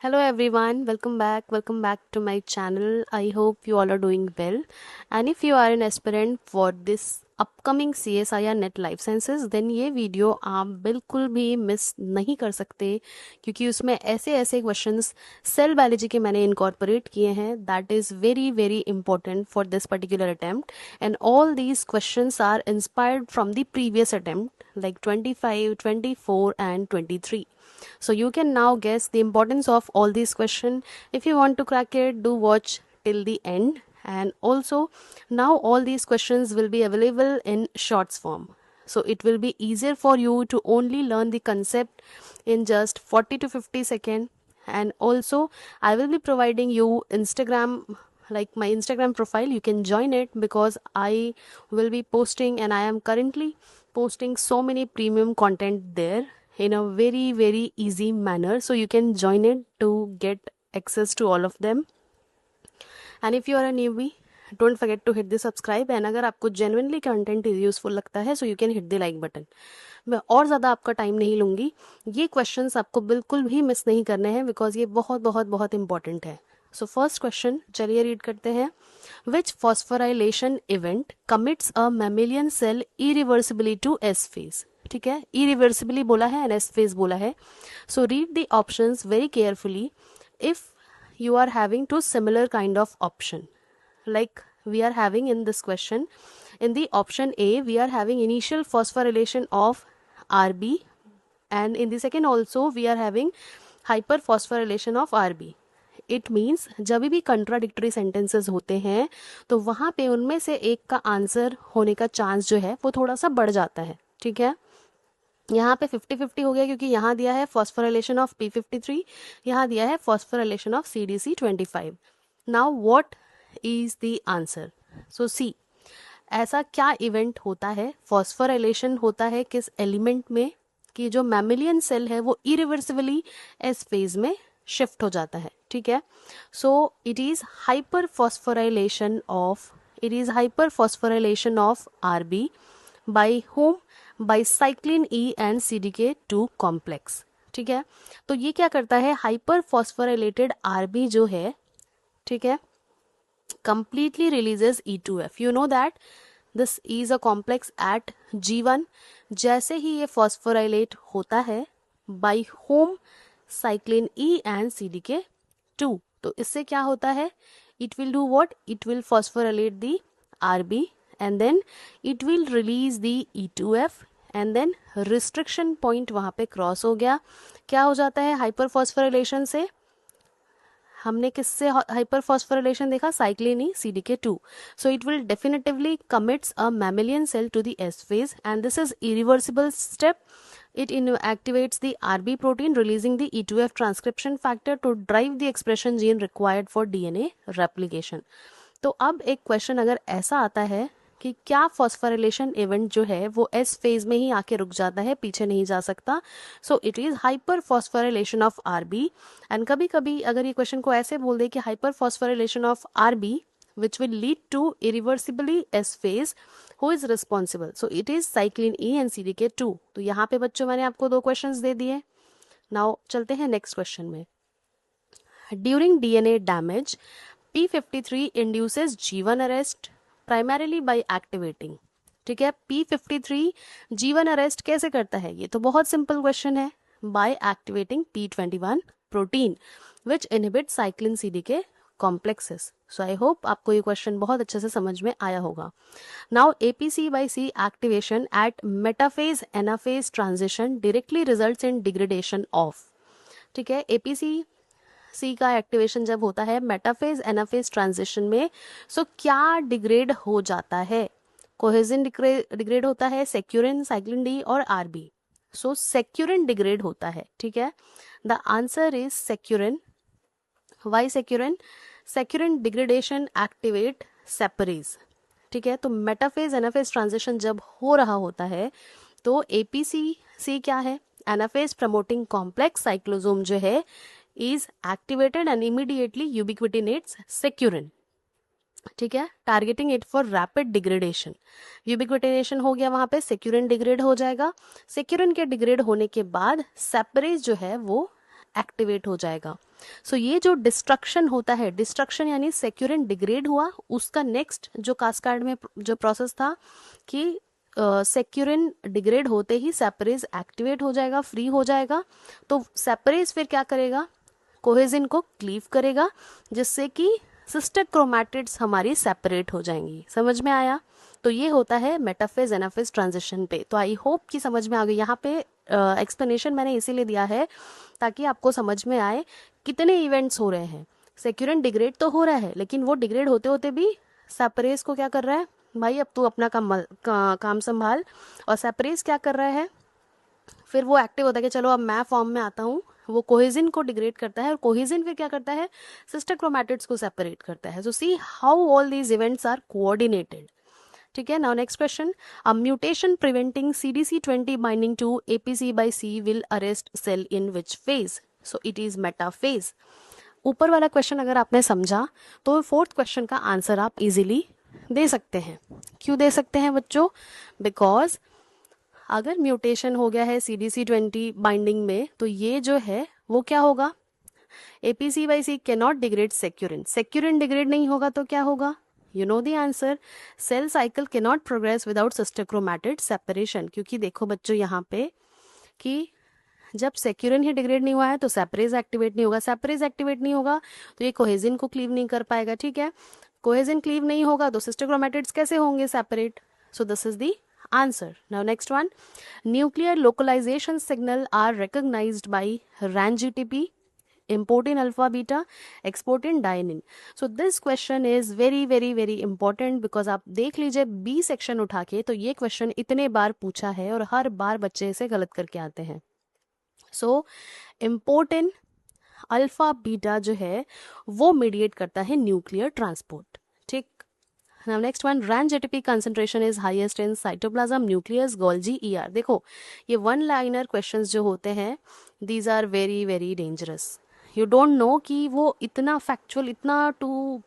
Hello everyone, welcome back to my channel. I hope you all are doing well. And if you are an aspirant for this upcoming CSIR Net Life Sciences, then ये video आप बिल्कुल भी miss नहीं कर सकते क्योंकि उसमें ऐसे ऐसे क्वेश्चंस सेल बायोलॉजी के मैंने इनकॉर्पोरेट किए हैं that is very very important for this particular attempt and all these questions are inspired from the previous attempt like 25, 24 and 23. So you can now guess the importance of all these questions. If you want to crack it, do watch till the end. And also now all these questions will be available in shorts form. So it will be easier for you to only learn the concept in just 40 to 50 seconds. And also I will be providing you Instagram, like my Instagram profile. You can join it because I will be posting and I am currently posting so many premium content there in a very very easy manner, so you can join it to get access to all of them. And if you are a newbie, don't forget to hit the subscribe, and अगर आपको genuinely content useful लगता है so you can hit the like button. मैं और ज़्यादा आपका time नहीं लूँगी, ये क्वेश्चंस आपको बिल्कुल भी मिस नहीं करने हैं बिकॉज ये बहुत बहुत बहुत इंपॉर्टेंट है. सो फर्स्ट क्वेश्चन चलिए रीड करते हैं. Which phosphorylation event commits a mammalian cell irreversibly to S phase. ठीक है, इरिवर्सिबली बोला है एंड एस फेज बोला है. So read the options very carefully if you are having two similar kind of option like we are having in this question. In the option A we are having initial phosphorylation of Rb, and in the second also we are having hyperphosphorylation of Rb. It means जब भी contradictory sentences होते हैं तो वहाँ पे उनमें से एक का आंसर होने का चांस जो है वो थोड़ा सा बढ़ जाता है. ठीक है, यहाँ पे 50-50 हो गया क्योंकि यहाँ दिया है फॉस्फोराइलेशन ऑफ P53, यहाँ दिया है phosphorylation of CDC25. Now what is the answer? So see, ऐसा क्या इवेंट होता है, फॉस्फोराइलेशन होता है किस एलिमेंट में कि जो मैमिलियन सेल है वो इरिवर्सिबली एस फेज में शिफ्ट हो जाता है. ठीक है, so it is hyper phosphorylation of RB by whom, by cyclin E and CDK2 complex. ठीक है, तो ये क्या करता है, हाइपर फॉस्फोराइलेटेड RB जो है, ठीक है, completely releases E2F. You know that this is a complex at G1. जैसे ही ये फॉस्फोराइलेट होता है by whom, cyclin E and CDK2, तो इससे क्या होता है, it will do what? It will phosphorylate the RB and then it will release the E2F and then restriction point वहाँ पे क्रॉस हो गया. क्या हो जाता है हाइपर फॉस्फोराइलेशन से? हमने किससे हाइपर फॉस्फोराइलेशन देखा? Cyclin E CDK2. So it will definitively commits a mammalian cell to the S phase and this is irreversible step. It activates the RB protein, releasing the E2F transcription factor to drive the expression gene required for DNA replication. तो अब एक question अगर ऐसा आता है कि क्या phosphorylation event जो है वो एस फेज में ही आके रुक जाता है, पीछे नहीं जा सकता. सो it is hyper phosphorylation of RB. And कभी कभी अगर ये क्वेश्चन को ऐसे बोल दे कि hyper phosphorylation of RB which will lead to irreversibly S phase, who is responsible? So it is cyclin E and CDK2. तो यहाँ पे बच्चों मैंने आपको दो क्वेश्चंस दे दिए. नाउ चलते हैं नेक्स्ट क्वेश्चन में. During DNA damage P53 induces G1 arrest primarily by activating. ठीक है, P53 G1 अरेस्ट कैसे करता है? ये तो बहुत सिंपल क्वेश्चन है. By activating P21 protein which inhibit cyclin CDK complexes. So I hope आपको ये क्वेश्चन बहुत अच्छे से समझ में आया होगा. Now APC/C activation at metaphase anaphase transition directly results in degradation of. ठीक है, APC/C का एक्टिवेशन जब होता है मेटाफेज एनाफेज ट्रांजिशन में, सो क्या डिग्रेड हो जाता है? कोहेजिन डिग्रेड होता है, सेक्यूरिन, साइक्लिन D और RB. सो सेक्यूरिन डिग्रेड होता है. ठीक है, the answer is securin. Why securin? Securin degradation activate separase. ठीक है, तो मेटाफेज एनाफेज ट्रांजिशन जब हो रहा होता है तो APC/C क्या है? एनाफेज प्रमोटिंग कॉम्प्लेक्स साइक्लोसोम जो है is activated and immediately ubiquitinates securin. ठीक है, targeting it for rapid degradation. Ubiquitination हो गया, वहां पे सेक्यूरिन डिग्रेड हो जाएगा. सेक्यूरिन के डिग्रेड होने के बाद सेपरेज जो है वो एक्टिवेट हो जाएगा. सो ये जो डिस्ट्रक्शन होता है, डिस्ट्रक्शन यानी सेक्यूरिन डिग्रेड हुआ, उसका नेक्स्ट जो कास्केड में जो प्रोसेस था कि सेक्यूरिन डिग्रेड होते ही सैपरेज एक्टिवेट हो जाएगा, फ्री हो जाएगा। तो सैपरेज फिर क्या करेगा, कोहेजिन को क्लीव करेगा, जिससे कि सिस्टर क्रोमैटिड्स हमारी सेपरेट हो जाएंगी। समझ में आया? तो ये होता है मेटाफेज एनाफेज ट्रांजिशन पे। तो आई होप कि समझ में आ गई। यहाँ पे एक्सप्लेनेशन मैंने इसीलिए दिया है ताकि आपको समझ में आए कितने इवेंट्स हो रहे हैं। सेक्यूरिन डिग्रेड तो हो रहा है, लेकिन वो डिग्रेड होते होते भी सैपरेज को क्या कर रहा है, भाई अब तू अपना काम संभाल। और सैपरेज क्या कर रहा है, फिर वो एक्टिव होता है कि चलो अब मैं फॉर्म में आता हूँ। वो कोहेजिन को डिग्रेड करता है और कोहेजिन फिर क्या करता है, सिस्टर क्रोमैटिड्स को सेपरेट करता है। So see how all these events are coordinated. ठीक है, now next question, a mutation preventing CDC20 binding to APC by C will arrest cell in which phase? So it is metaphase. ऊपर वाला question अगर आपने समझा तो fourth question का answer आप इजीली दे सकते हैं। क्यों दे सकते हैं बच्चों? बिकॉज अगर म्यूटेशन हो गया है CDC20 बाइंडिंग में, तो ये जो है वो क्या होगा, APC by C cannot degrade securin. Securin degrade नहीं होगा तो क्या होगा? You know the answer, cell cycle cannot progress without sister chromatid separation. क्योंकि देखो बच्चों यहाँ पे कि जब सेक्यूरिन ही डिग्रेड नहीं हुआ है तो सैपरेज एक्टिवेट नहीं होगा, सैपरेज एक्टिवेट नहीं होगा तो ये कोहेजिन को क्लीव नहीं कर पाएगा। ठीक है, कोहेजिन क्लीव नहीं होगा तो सिस्टर क्रोमैटिड्स कैसे होंगे separate? So this is the answer. Now next one, nuclear localization signal are recognized by RAN-GTP, importin alpha beta, exportin dynein. So this question is very very very important because आप देख लीजिए B section उठा के, तो ये question इतने बार पूछा है और हर बार बच्चे इसे गलत करके आते हैं। सो importin अल्फा बीटा जो है वो मीडिएट करता है न्यूक्लियर ट्रांसपोर्ट। ठीक, Now next one, RAN-GTP concentration is highest in cytoplasm, nucleus, Golgi, ER. देखो ये वन लाइनर क्वेश्चंस जो होते हैं, these are very very dangerous. You don't know कि वो इतना फैक्चुअल, इतना टू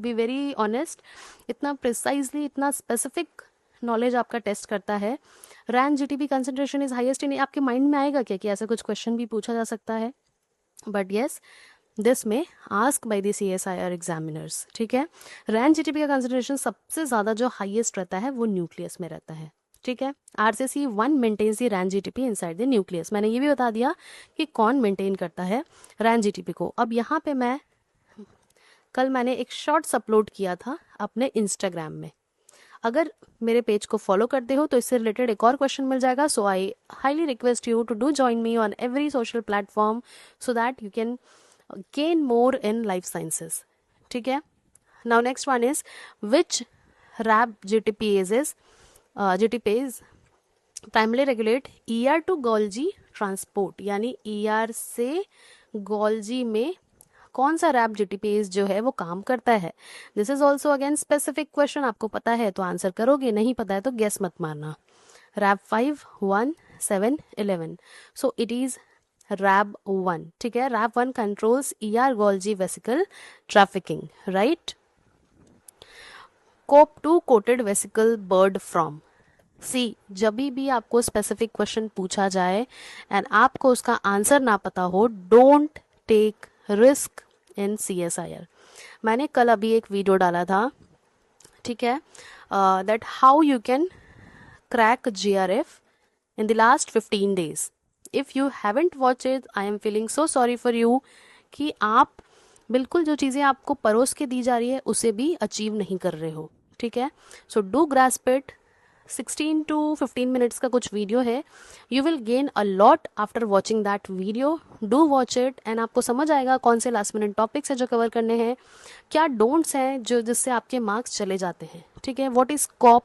बी वेरी ऑनेस्ट, इतना प्रिसाइजली, इतना स्पेसिफिक नॉलेज आपका टेस्ट करता है। RAN-GTP concentration is highest in, आपके माइंड में आएगा क्या कि ऐसा कुछ क्वेश्चन भी पूछा जा सकता है? बट येस, दिस में ask by the CSIR examiners. ठीक है, RAN-GTP का कंसंट्रेशन सबसे ज़्यादा जो हाईएस्ट रहता है वो न्यूक्लियस में रहता है। ठीक है, RCC1 maintains the RAN-GTP inside the nucleus. मैंने ये भी बता दिया कि कौन मेंटेन करता है RAN-GTP को। अब यहाँ पे कल मैंने एक शॉर्ट्स अपलोड किया था अपने इंस्टाग्राम में, अगर मेरे पेज को फॉलो करते हो तो इससे रिलेटेड एक और क्वेश्चन मिल जाएगा। So I highly request you to do join me on every social platform so that you can gain more in life sciences. ठीक है, now next one is which RAB GTPase primarily regulate ER to Golgi transport, यानी ER से Golgi में कौन सा RAB GTPase जो है वो काम करता है? This is also again specific question, आपको पता है तो आंसर करोगे, नहीं पता है तो गेस मत मारना। RAB 5, 1, 7, 11, so it is RAB 1। ठीक है, RAB 1 controls ER Golgi vesicle trafficking, right. COP2 coated vesicle bud from. See, जब भी आपको स्पेसिफिक क्वेश्चन पूछा जाए एंड आपको उसका आंसर ना पता हो, don't take risk in CSIR। मैंने कल अभी एक वीडियो डाला था, ठीक है, that how you can crack GRF in the last 15 days. If you haven't watched it, I am feeling so sorry for you कि आप बिल्कुल जो चीज़ें आपको परोस के दी जा रही है उसे भी अचीव नहीं कर रहे हो। ठीक है, so do grasp it. 16 to 15 minutes का कुछ वीडियो है, you will gain a lot after watching that video. Do watch it and आपको समझ आएगा कौन से लास्ट मिनट टॉपिक्स है जो कवर करने हैं, क्या डोंट्स हैं जो जिससे आपके मार्क्स चले जाते हैं। ठीक है, what is COP?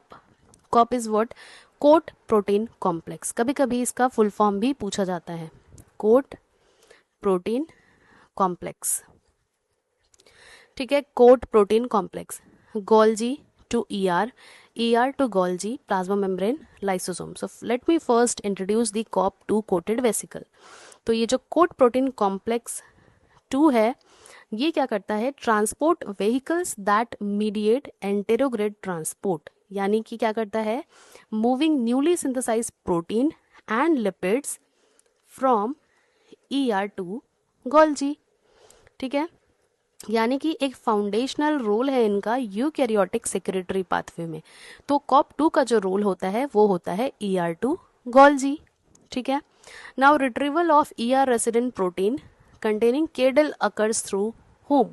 COP is what? Coat protein complex. कभी कभी इसका फुल फॉर्म भी पूछा जाता है, कोट प्रोटीन कॉम्प्लेक्स। ठीक है, coat protein complex, Golgi to ER, ER to Golgi, plasma membrane, lysosome. So let me first introduce the COP2 coated vesicle. तो ये जो कोट प्रोटीन कॉम्प्लेक्स 2 है, ये क्या करता है? Transport vehicles that mediate anterograde transport, यानी कि क्या करता है? Moving newly synthesize protein and lipids from ER to Golgi. ठीक है, यानी कि एक फाउंडेशनल रोल है इनका यूकैरियोटिक सेक्रेटरी पाथवे में। तो कॉप2 का जो रोल होता है वो होता है ER2 गोल्जी। ठीक है, now retrieval of ER resident protein containing KDEL occurs through whom?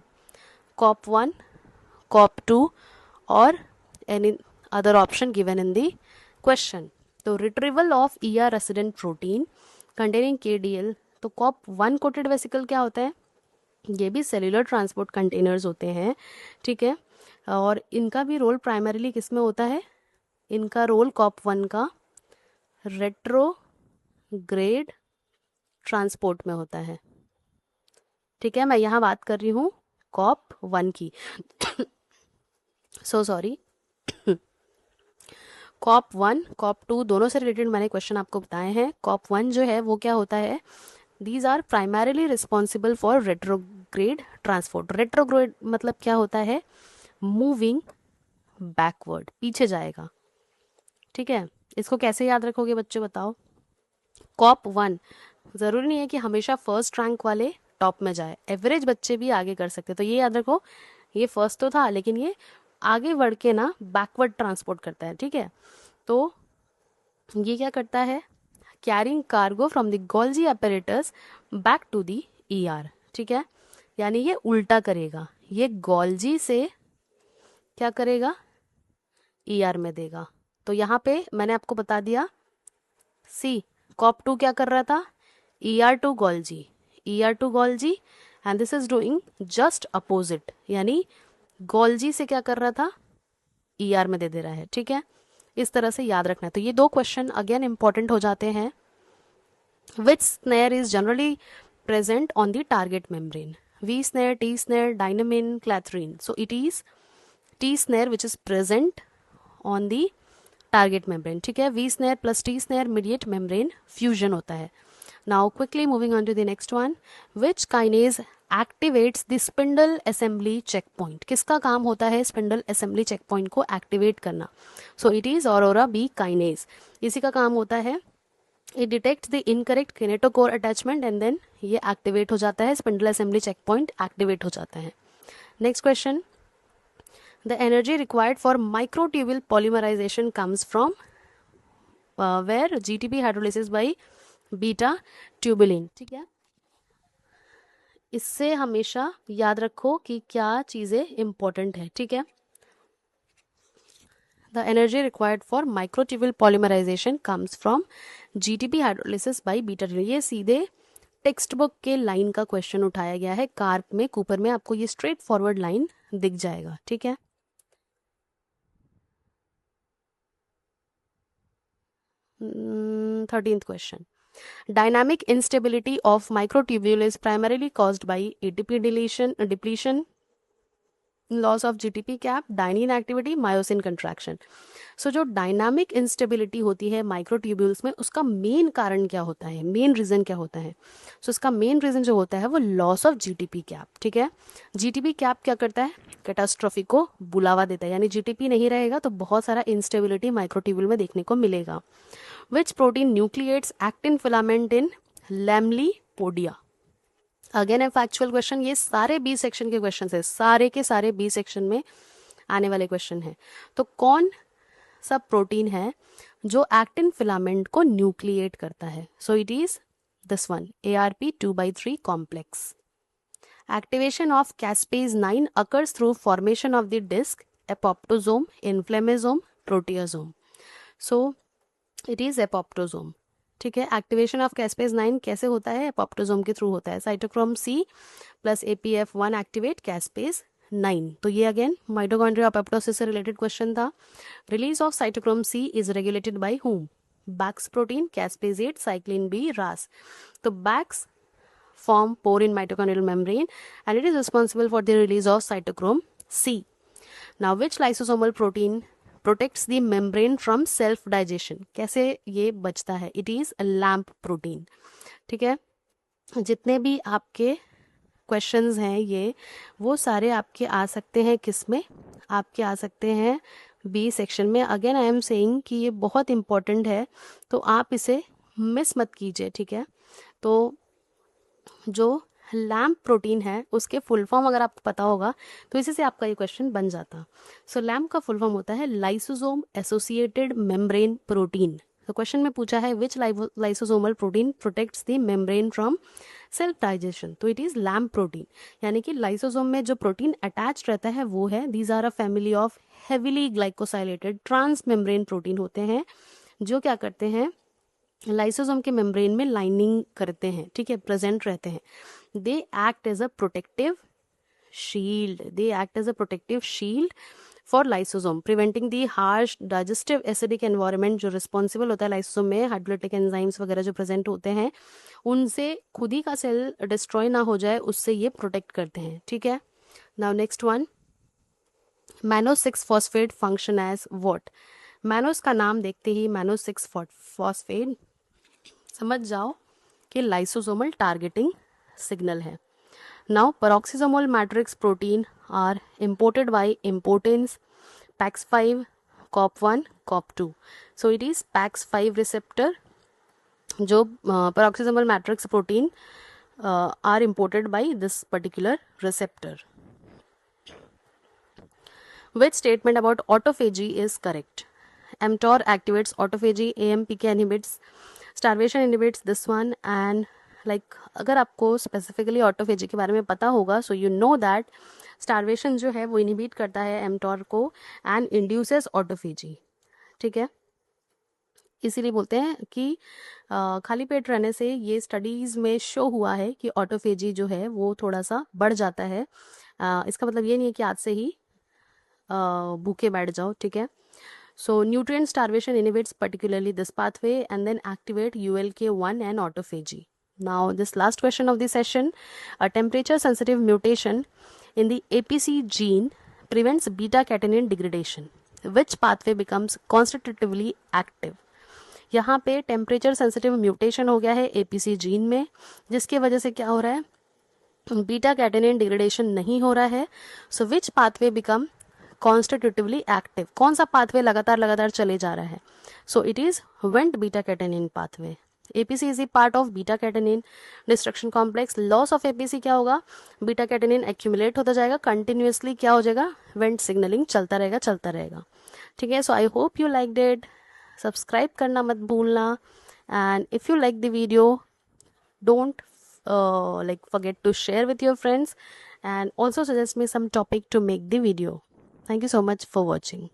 COP1, COP2 और any other option given in the question. तो retrieval of ER resident protein containing KDL, तो COP1 कोटेड वेसिकल क्या होता है? ये भी सेल्यूलर ट्रांसपोर्ट कंटेनर्स होते हैं। ठीक है, और इनका भी रोल प्राइमरीली किस में होता है? इनका रोल COP1 का रेट्रोग्रेड ट्रांसपोर्ट में होता है। ठीक है, मैं यहाँ बात कर रही हूँ COP1 की। सो सॉरी, COP1 COP2 दोनों से रिलेटेड मैंने क्वेश्चन आपको बताए हैं। COP1 जो है वो क्या होता है? These are primarily responsible for retrograde transport. Retrograde मतलब क्या होता है? मूविंग बैकवर्ड, पीछे जाएगा। ठीक है, इसको कैसे याद रखोगे बच्चों बताओ? COP1 ज़रूरी नहीं है कि हमेशा फर्स्ट रैंक वाले टॉप में जाए, एवरेज बच्चे भी आगे कर सकते। तो ये याद रखो, ये फर्स्ट तो था लेकिन ये आगे बढ़ के ना बैकवर्ड ट्रांसपोर्ट करता है। ठीक है, तो ये क्या करता है? Carrying cargo from the Golgi apparatus back to the ER। ठीक है, यानी ये उल्टा करेगा, ये गोल्जी से क्या करेगा? ER में देगा। तो यहाँ पे मैंने आपको बता दिया, सी COP2 क्या कर रहा था? ER2 Golgi, ER2 Golgi, and this is doing just opposite, यानी गोल्जी से क्या कर रहा था? ER में दे रहा है। ठीक है, इस तरह से याद रखना है। तो ये दो क्वेश्चन अगेन इंपॉर्टेंट हो जाते हैं। Which snare is generally present on the target membrane? V snare, T snare, dynamine, clathrine. So it is T snare which is present on the target membrane. ठीक है, V snare plus T snare mediate membrane fusion होता है। Now quickly moving on to the next one. Which kinase activates the spindle assembly checkpoint? किसका काम होता है spindle assembly checkpoint को activate करना? So it is aurora B kinase. इसी का काम होता है, it detects the incorrect kinetochore attachment and then ये activate हो जाता है, spindle assembly checkpoint activate हो जाता है। Next question, the energy required for microtubule polymerization comes from where? GTP hydrolysis by beta tubulin। ठीक है, इससे हमेशा याद रखो कि क्या चीज़ें इंपॉर्टेंट है। ठीक है, the energy required for microtubule polymerization comes from GTP hydrolysis by beta tubulin। ये सीधे टेक्स्ट बुक के लाइन का क्वेश्चन उठाया गया है। कार्प में, कूपर में आपको ये स्ट्रेट फॉरवर्ड लाइन दिख जाएगा। ठीक है, 13th question, dynamic instability of microtubule is primarily caused by ATP depletion, loss of GTP cap, dynein activity, myosin contraction. So जो डायनामिक इंस्टेबिलिटी होती है माइक्रोट्यूब्यूल्स में, उसका मेन कारण क्या होता है? मेन रीजन क्या होता है? सो इसका मेन रीजन जो होता है वो लॉस ऑफ GTP कैप। ठीक है, GTP कैप क्या करता है? कैटास्ट्रॉफी को बुलावा देता है, यानी GTP नहीं रहेगा तो बहुत सारा इंस्टेबिलिटी माइक्रोट्यूब्यूल में देखने को मिलेगा। Which protein nucleates actin filament in lamellipodia? Again a factual question, ये सारे बी सेक्शन के क्वेश्चन है, सारे के सारे बी सेक्शन में आने वाले क्वेश्चन है। तो कौन सा प्रोटीन है जो एक्टिन फिलामेंट को न्यूक्लिएट करता है? So it is this one, ARP2/3 complex. Activation of caspase 9 occurs through formation of the disc, apoptosome, inflammasome, proteasome. So it is apoptosome। ठीक है, एक्टिवेशन ऑफ कैस्पेज 9 कैसे होता है? एपोप्टोसोम के थ्रू होता है। Cytochrome C plus APF1 activate caspase 9। तो ये अगेन माइटोकॉन्ड्रिया अपोप्टोसिस से रिलेटेड क्वेश्चन था। Release of cytochrome C is regulated by whom? Bax protein, caspase 8, cyclin B, RAS। तो Bax form pore in mitochondrial membrane and it is responsible for the release of cytochrome C. Now which lysosomal protein protects the membrane from self digestion? कैसे ये बचता है? It is a LAMP protein। ठीक है, जितने भी आपके questions हैं ये वो सारे आपके आ सकते हैं किस में? आपके आ सकते हैं बी सेक्शन में। अगेन आई एम सेइंग कि ये बहुत इंपॉर्टेंट है, तो आप इसे मिस मत कीजिए। ठीक है, तो जो लैम्प प्रोटीन है उसके फुल फॉर्म अगर आपको पता होगा तो इसी से आपका ये क्वेश्चन बन जाता। सो लैम्प का फुल फॉर्म होता है लाइसोसोम एसोसिएटेड मेम्ब्रेन प्रोटीन। तो क्वेश्चन में पूछा है which lysosomal protein protects the membrane from self digestion, तो इट इज लैम्प प्रोटीन। यानी कि लाइसोसोम में जो प्रोटीन अटैच रहता है वो है, these are a family of heavily glycosylated trans membrane protein होते हैं जो क्या करते हैं लाइसोसोम के मेम्ब्रेन में लाइनिंग करते हैं, ठीक है, प्रेजेंट रहते हैं। They act as a protective shield for lysosome preventing the harsh digestive acidic environment जो रिस्पॉन्सिबल होता है लाइसोसोम में हाइड्रोलिटिक एंजाइम्स वगैरह जो प्रेजेंट होते हैं उनसे खुद ही का सेल डिस्ट्रॉय ना हो जाए, उससे ये प्रोटेक्ट करते हैं, ठीक है। Now next one, manno 6 phosphate function as what. Mannose का नाम देखते ही मैनो 6 फॉस्फेट समझ जाओ कि लाइसोसोमल टारगेटिंग सिग्नल है। Now peroxisomal matrix protein are imported by importance PAX5, COP1, COP2. So it is PAX5 receptor जो peroxisomal matrix protein are imported by this particular receptor. Which statement about autophagy is correct? mTOR activates autophagy, AMPK inhibits, starvation inhibits this one, and like अगर आपको specifically autophagy के बारे में पता होगा so you know that starvation जो है वो इनहिबिट करता है mTOR को एंड इंड्यूसेस ऑटोफेजी, ठीक है। इसीलिए बोलते हैं कि खाली पेट रहने से ये स्टडीज़ में शो हुआ है कि ऑटोफेजी जो है वो थोड़ा सा बढ़ जाता है। इसका मतलब ये नहीं है कि आज से ही भूखे बैठ जाओ, ठीक है। So nutrient starvation inhibits particularly this pathway and then activate ULK1 and autophagy. Now this last question of the session, a temperature sensitive mutation in the APC gene prevents beta catenin degradation. Which pathway becomes constitutively active? यहाँ पे temperature sensitive mutation हो गया है APC gene में जिसकी वजह से क्या हो रहा है बीटा कैटेनिन डिग्रेडेशन नहीं हो रहा है। सो विच पाथवे बिकम कॉन्स्टिट्यूटिवली एक्टिव, कौन सा पाथवे लगातार चले जा रहा है? So it is went beta catenin pathway. APC is a part of beta catenin destruction complex. Loss of APC क्या होगा, बीटा कैटेनिन एक्यूमुलेट होता जाएगा कंटिन्यूसली, क्या हो जाएगा वेंट सिग्नलिंग चलता रहेगा, ठीक है। So I hope you like it, subscribe करना मत भूलना, and if you like the video don't forget to share with your friends and also suggest me some topic to make the video. Thank you so much for watching.